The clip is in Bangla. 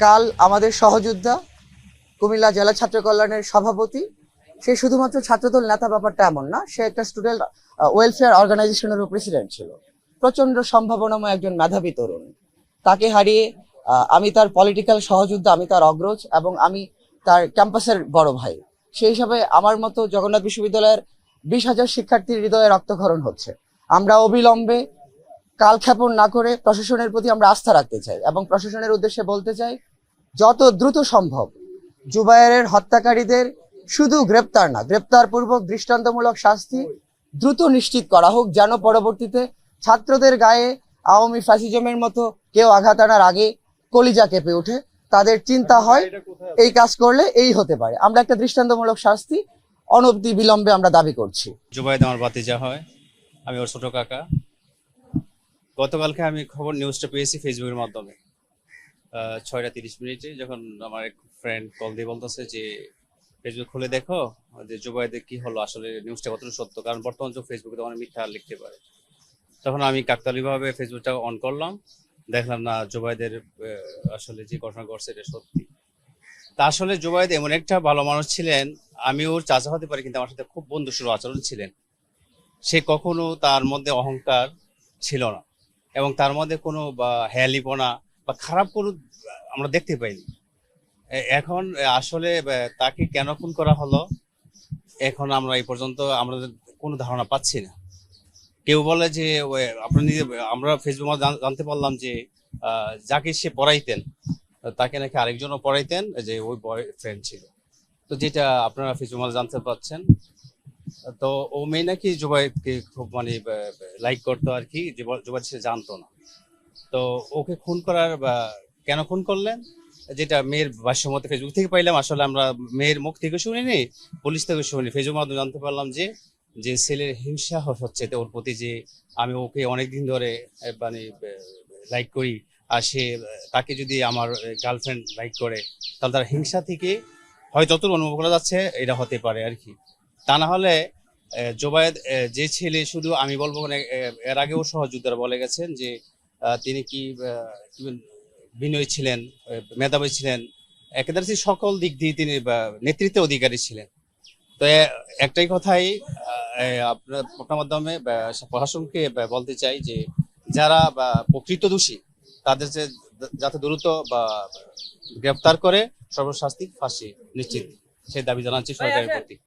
কাল আমাদের সহযোদ্ধা কুমিল্লা জেলা ছাত্র কল্যাণের সভাপতি, সে শুধুমাত্র ছাত্রদল নেতা ব্যাপারটা এমন না, সে একটা স্টুডেন্ট ওয়েলফেয়ার অর্গানাইজেশনেরও প্রেসিডেন্ট ছিল। প্রচন্ড সম্ভাবনাময় একজন মেধাবী তরুণ। তাকে হারিয়ে আমি তার পলিটিক্যাল সহযোদ্ধা, আমি তার অগ্রজ এবং আমি তার ক্যাম্পাসের বড় ভাই। সেই হিসাবে আমার মতো জগন্নাথ বিশ্ববিদ্যালয়ের 20,000 শিক্ষার্থীর হৃদয়ে রক্তক্ষরণ হচ্ছে। আমরা অবিলম্বে কালক্ষেপণ না করে প্রশাসনের প্রতি আমরা আস্থা রাখতে চাই এবং প্রশাসনের উদ্দেশ্যে বলতে চাই, যত দ্রুত সম্ভব জুবায়েরের হত্যাকারীদের শুধু গ্রেপ্তার না, গ্রেপ্তারপূর্বক দৃষ্টান্তমূলক শাস্তি দ্রুত নিশ্চিত করা হোক, যেন পরবর্তীতে ছাত্রদের গায়ে আওয়ামী ফ্যাসিজমের মতো কেউ আঘাত আনার আগে কলিজা কেঁপে ওঠে। তাদের চিন্তা হয় এই কাজ করলে এই হতে পারে। আমরা একটা দৃষ্টান্তমূলক শাস্তি অনবধি বিলম্বে আমরা দাবি করছি। জুবায়েদ আমার ভাতিজা হয়, আমি ওর ছোট কাকা। গতকালকে আমি খবর নিউজটা পেয়েছি ফেসবুকের মাধ্যমে 6:30 যখন আমার এক ফ্রেন্ড কল দিয়ে বলতেছে যে ফেসবুক খুলে দেখো যে জুবায়েদের কি হলো, আসলে নিউজটা কতটা সত্য, কারণ বর্তমান যুগ ফেসবুকে তো অনেক মিথ্যা লিখতে পারে। তখন আমি কাকতালীয়ভাবে ফেসবুকটা অন করলাম, দেখলাম না জুবায়েদের আসলে যে ঘটনা ঘটছে এটা সত্যি। তা আসলে জুবায়েদ এমন একটা ভালো মানুষ ছিলেন, আমি ওর চাচা হতে পারি কিন্তু আমার সাথে খুব বন্ধুসুলভ আচরণ ছিলেন। সে কখনো তার মধ্যে অহংকার ছিল না এবং তার মধ্যে কোনো বা হেয়ালিপনা বা খারাপ কোনো আমরা দেখতে পাইনি। এখন আসলে তাকে কেন খুন করা হলো এখন আমরা এই পর্যন্ত আমরা কোনো ধারণা পাচ্ছি না। কেউ বলে যে আপনি নিজে, আমরা ফেসবুকে জানতে পারলাম যে যাকে সে পড়াইতেন তাকে নাকি আরেকজনও পড়াইতেন, যে ওই বয়ফ্রেন্ড ছিল। তো যেটা আপনারা ফেসবুকে জানতে পারছেন, তো ও মেয়ে নাকি জুবাইদকে খুব মানে লাইক করতো আর কি, জুবাইদ সে জানতো না। তো ওকে খুন করার বা কেন খুন করলেন, যেটা মেয়ের ভাষ্য মতে ফেসবুক থেকে পাইলাম, আসলে আমরা মেয়ের মুখ থেকে শুনিনি, পুলিশ থেকে শুনি, ফেসবুক মাধ্যমে জানতে পারলাম যে যে ছেলের হিংসা হচ্ছে ওর প্রতি, যে আমি ওকে অনেকদিন ধরে মানে লাইক করি, আর সে তাকে যদি আমার গার্লফ্রেন্ড লাইক করে তাহলে তার হিংসা থেকে হয়তো যতটুকু অনুভব করা যাচ্ছে এটা হতে পারে আর কি। তা না হলে জুবায়েদ যে ছেলে, শুধু আমি বলবো মানে এর আগেও সহযোদ্ধারা বলে গেছেন যে তিনি কি বিনয়ী ছিলেন, মেধাবী ছিলেন, একেবারে সকল দিক দিয়ে তিনি নেতৃত্বের অধিকারী ছিলেন। তো একটাই কথাই আপনার মাধ্যমে প্রশাসনকে বলতে চাই যে যারা প্রকৃত দোষী তাদের যাতে দ্রুত বা গ্রেফতার করে সর্বশাস্তি ফাঁসি নিশ্চিত, সেই দাবি জানাচ্ছি সরকারের প্রতি।